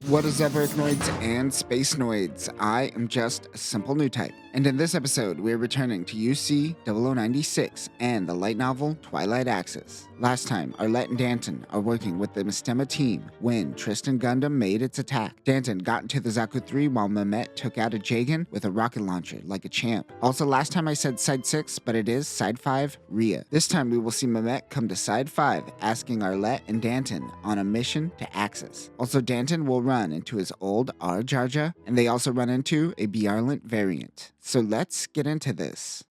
What is up, Earthnoids and Spacenoids? I am just a simple new type, and in this episode, we are returning to UC 0096 and the light novel Twilight Axis. Last time, Arlette and Danton are working with the Mistema team when Tristan Gundam made its attack. Danton got into the Zaku 3 while Mehmet took out a Jagan with a rocket launcher like a champ. Also, last time I said Side 6, but it is Side 5, Rhea. This time we will see Mehmet come to Side 5 asking Arlette and Danton on a mission to Axis. Also, Danton will run into his old R-Jarja, and they also run into a Bjarlant variant. So let's get into this.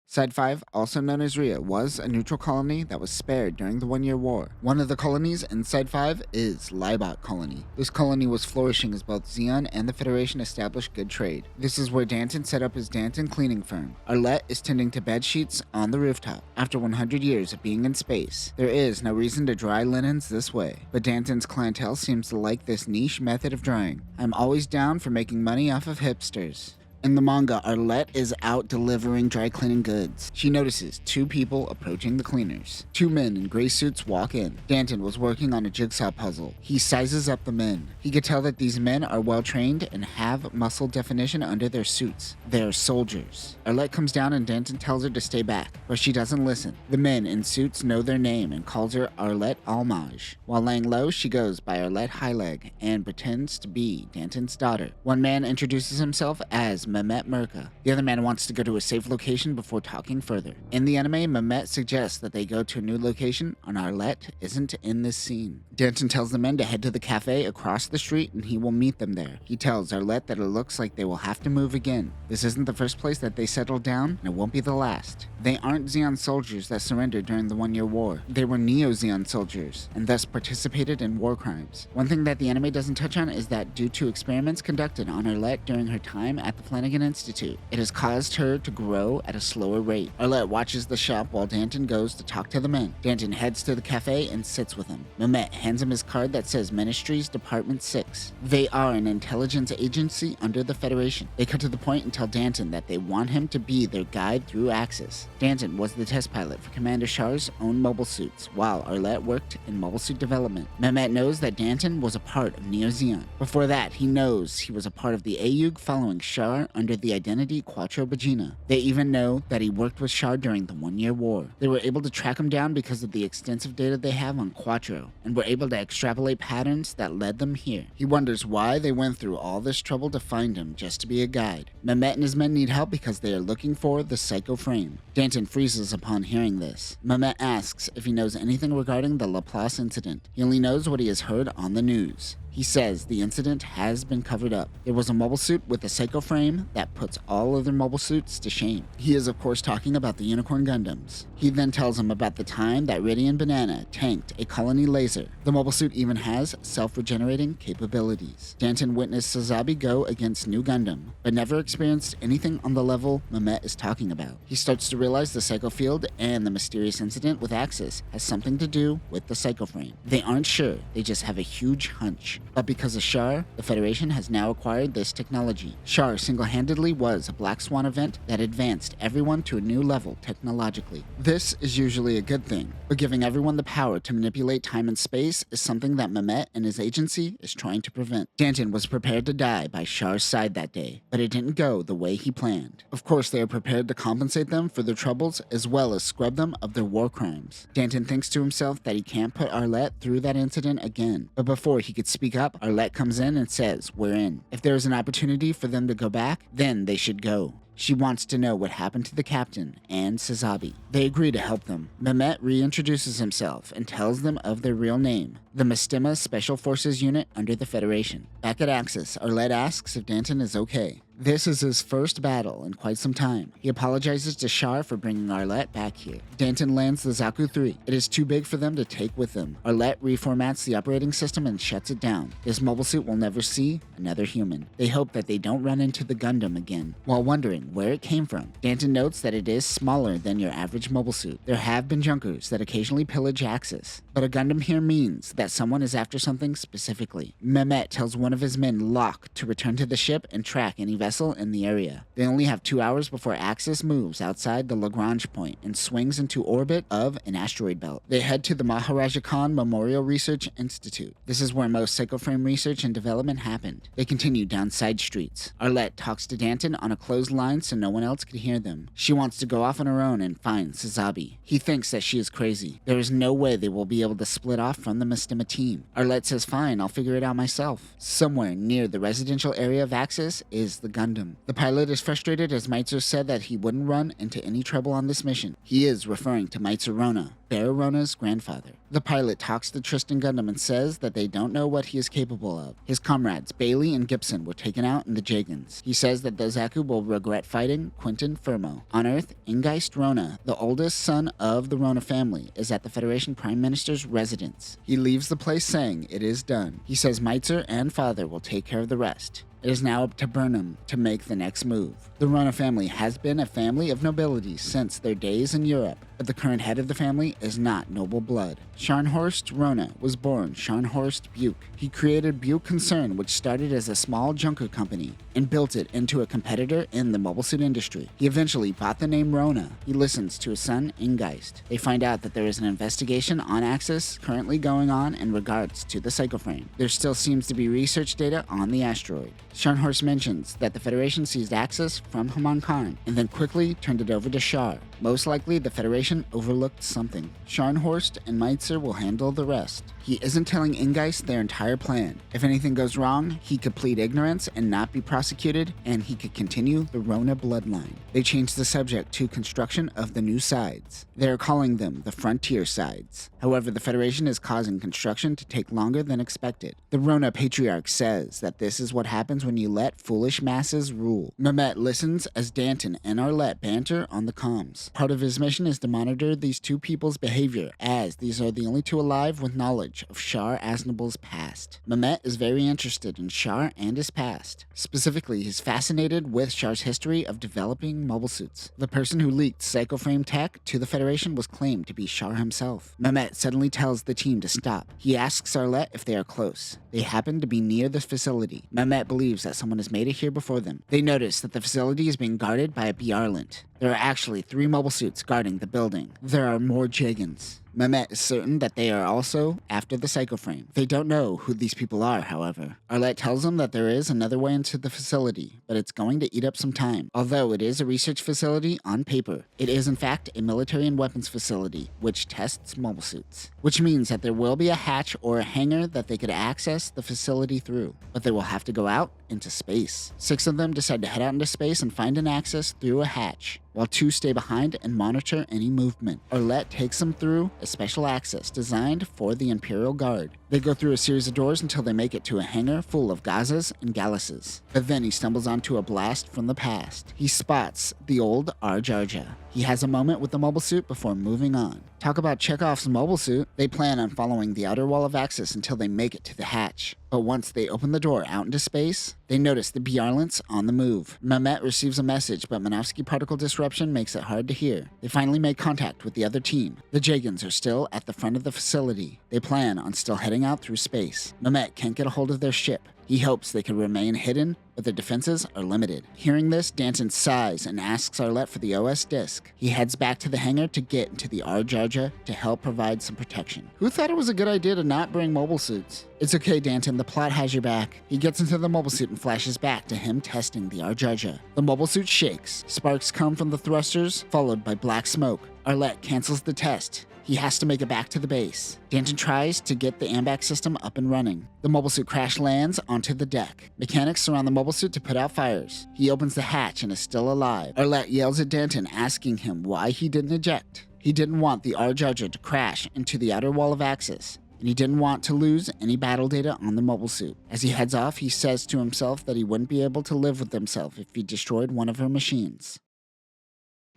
Side 5, also known as Rhea, was a neutral colony that was spared during the 1-Year War. One of the colonies in Side 5 is Libot Colony. This colony was flourishing as both Zeon and the Federation established good trade. This is where Danton set up his Danton cleaning firm. Arlette is tending to bed sheets on the rooftop. After 100 years of being in space, there is no reason to dry linens this way, but Danton's clientele seems to like this niche method of drying. I'm always down for making money off of hipsters. In the manga, Arlette is out delivering dry cleaning goods. She notices 2 people approaching the cleaners. 2 men in gray suits walk in. Danton was working on a jigsaw puzzle. He sizes up the men. He could tell that these men are well trained and have muscle definition under their suits. They are soldiers. Arlette comes down and Danton tells her to stay back, but she doesn't listen. The men in suits know their name and calls her Arlette Almaj. While laying low, she goes by Arlette Highleg and pretends to be Danton's daughter. One man introduces himself as Mehmet Merka. The other man wants to go to a safe location before talking further. In the anime, Mehmet suggests that they go to a new location, and Arlette isn't in this scene. Danton tells the men to head to the cafe across the street and he will meet them there. He tells Arlette that it looks like they will have to move again. This isn't the first place that they settled down, and it won't be the last. They aren't Zeon soldiers that surrendered during the 1-Year War. They were Neo-Zeon soldiers, and thus participated in war crimes. One thing that the anime doesn't touch on is that due to experiments conducted on Arlette during her time at the Flanagan Institute, it has caused her to grow at a slower rate. Arlette watches the shop while Danton goes to talk to the men. Danton heads to the cafe and sits with him. Mehmet hands him his card that says Ministries Department 6. They are an intelligence agency under the Federation. They cut to the point and tell Danton that they want him to be their guide through Axis. Danton was the test pilot for Commander Char's own mobile suits, while Arlette worked in mobile suit development. Mehmet knows that Danton was a part of Neo-Zeon. Before that, he knows he was a part of the AUG following Char under the identity Quattro Bagina. They even know that he worked with Char during the 1-Year War. They were able to track him down because of the extensive data they have on Quattro, and were able to extrapolate patterns that led them here. He wonders why they went through all this trouble to find him just to be a guide. Mehmet and his men need help because they are looking for the Psycho Frame. Danton freezes upon hearing this. Mehmet asks if he knows anything regarding the Laplace incident. He only knows what he has heard on the news. He says the incident has been covered up. There was a mobile suit with a Psycho Frame that puts all other mobile suits to shame. He is of course talking about the Unicorn Gundams. He then tells him about the time that Ridian Banana tanked a colony laser. The mobile suit even has self-regenerating capabilities. Danton witnessed Sazabi go against New Gundam, but never experienced anything on the level Mehmet is talking about. He starts to realize the Psycho Field and the mysterious incident with Axis has something to do with the Psycho Frame. They aren't sure, they just have a huge hunch. But because of Char, the Federation has now acquired this technology. Char single-handedly was a Black Swan event that advanced everyone to a new level technologically. This is usually a good thing, but giving everyone the power to manipulate time and space is something that Mehmet and his agency is trying to prevent. Danton was prepared to die by Char's side that day, but it didn't go the way he planned. Of course, they are prepared to compensate them for their troubles as well as scrub them of their war crimes. Danton thinks to himself that he can't put Arlette through that incident again, but before he could speak up, Arlette comes in and says, "We're in. If there is an opportunity for them to go back, then they should go." She wants to know what happened to the captain and Sazabi. They agree to help them. Mehmet reintroduces himself and tells them of their real name, the Mistema Special Forces Unit under the Federation. Back at Axis, Arlette asks if Danton is okay. This is his first battle in quite some time. He apologizes to Char for bringing Arlette back here. Danton lands the Zaku 3. It is too big for them to take with them. Arlette reformats the operating system and shuts it down. This mobile suit will never see another human. They hope that they don't run into the Gundam again. While wondering where it came from, Danton notes that it is smaller than your average mobile suit. There have been junkers that occasionally pillage Axis, but a Gundam here means that someone is after something specifically. Mehmet tells one of his men, Locke, to return to the ship and track any vessel vessel in the area. They only have 2 hours before Axis moves outside the Lagrange point and swings into orbit of an asteroid belt. They head to the Maharaja Khan Memorial Research Institute. This is where most psychoframe research and development happened. They continue down side streets. Arlette talks to Danton on a closed line so no one else could hear them. She wants to go off on her own and find Sazabi. He thinks that she is crazy. There is no way they will be able to split off from the Mestima team. Arlette says fine, I'll figure it out myself. Somewhere near the residential area of Axis is the Gundam. The pilot is frustrated as Meitzer said that he wouldn't run into any trouble on this mission. He is referring to Meitzer Rona, Bear Rona's grandfather. The pilot talks to Tristan Gundam and says that they don't know what he is capable of. His comrades, Bailey and Gibson, were taken out in the Jagans. He says that the Zaku will regret fighting Quentin Firmo. On Earth, Ingeist Rona, the oldest son of the Rona family, is at the Federation Prime Minister's residence. He leaves the place saying it is done. He says Meitzer and father will take care of the rest. It is now up to Burnham to make the next move. The Rona family has been a family of nobility since their days in Europe, but the current head of the family is not noble blood. Scharnhorst Rona was born Scharnhorst Buke. He created Buke Concern, which started as a small junker company, and built it into a competitor in the mobile suit industry. He eventually bought the name Rona. He listens to his son, Ingeist. They find out that there is an investigation on Axis currently going on in regards to the psychoframe. There still seems to be research data on the asteroid. Scharnhorst mentions that the Federation seized Axis from Haman Khan and then quickly turned it over to Shar. Most likely, the Federation overlooked something. Scharnhorst and Meitzer will handle the rest. He isn't telling Ingeist their entire plan. If anything goes wrong, he could plead ignorance and not be prosecuted, and he could continue the Rona bloodline. They change the subject to construction of the new sides. They are calling them the Frontier Sides. However, the Federation is causing construction to take longer than expected. The Rona Patriarch says that this is what happens when you let foolish masses rule. Mehmet listens as Danton and Arlette banter on the comms. Part of his mission is to monitor these two people's behavior, as these are the only two alive with knowledge of Shar Aznabul's past. Mehmet is very interested in Shar and his past. Specifically, he's fascinated with Shar's history of developing mobile suits. The person who leaked psychoframe tech to the Federation was claimed to be Shar himself. Mehmet suddenly tells the team to stop. He asks Arlette if they are close. They happen to be near the facility. Mehmet believes that someone has made it here before them. They notice that the facility is being guarded by a Bjarlant. There are actually 3 mobile suits guarding the building. There are more Jagans. Mehmet is certain that they are also after the psychoframe. They don't know who these people are, however. Arlette tells them that there is another way into the facility, but it's going to eat up some time. Although it is a research facility on paper, it is in fact a military and weapons facility, which tests mobile suits. Which means that there will be a hatch or a hangar that they could access the facility through, but they will have to go out into space. 6 of them decide to head out into space and find an access through a hatch, while 2 stay behind and monitor any movement. Arlette takes them through a special access designed for the Imperial Guard. They go through a series of doors until they make it to a hangar full of Gazas and Galluses. But then he stumbles onto a blast from the past. He spots the old R-Jarja. He has a moment with the mobile suit before moving on. Talk about Chekhov's mobile suit. They plan on following the outer wall of Axis until they make it to the hatch. But once they open the door out into space, they notice the Bjarlants on the move. Mehmet receives a message, but Minovsky particle disruption makes it hard to hear. They finally make contact with the other team. The Jagans are still at the front of the facility. They plan on still heading out through space. Mehmet can't get a hold of their ship. He hopes they can remain hidden, but their defenses are limited. Hearing this, Danton sighs and asks Arlette for the OS disk. He heads back to the hangar to get into the R-Jarja to help provide some protection. Who thought it was a good idea to not bring mobile suits? It's okay, Danton, the plot has your back. He gets into the mobile suit and flashes back to him testing the R-Jarja. The mobile suit shakes. Sparks come from the thrusters, followed by black smoke. Arlette cancels the test. He has to make it back to the base. Danton tries to get the AMBAC system up and running. The mobile suit crash lands onto the deck. Mechanics surround the mobile suit to put out fires. He opens the hatch and is still alive. Arlette yells at Danton, asking him why he didn't eject. He didn't want the R-Jarja to crash into the outer wall of Axis, and he didn't want to lose any battle data on the mobile suit. As he heads off, he says to himself that he wouldn't be able to live with himself if he destroyed one of her machines.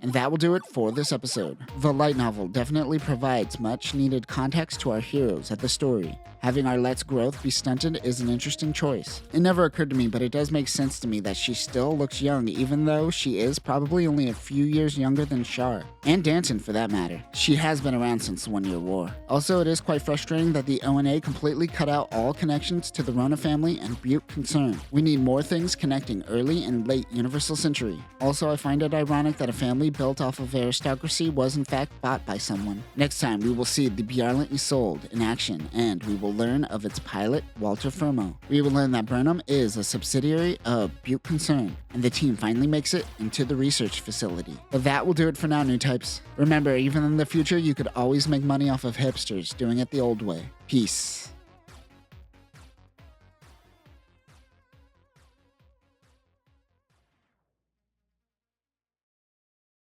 And that will do it for this episode. The light novel definitely provides much needed context to our heroes at the story. Having Arlette's growth be stunted is an interesting choice. It never occurred to me, but it does make sense to me that she still looks young, even though she is probably only a few years younger than Char. And Danton, for that matter. She has been around since the 1 Year War. Also, it is quite frustrating that the ONA completely cut out all connections to the Rona family and Butte Concern. We need more things connecting early and late Universal Century. Also, I find it ironic that a family built off of aristocracy was in fact bought by someone. Next time, we will see the Bjarlent Isolde in action, and we will learn of its pilot, Walter Fermo. We will learn that Burnham is a subsidiary of Butte Concern, and the team finally makes it into the research facility. But that will do it for now, new types. Remember, even in the future, you could always make money off of hipsters doing it the old way. Peace.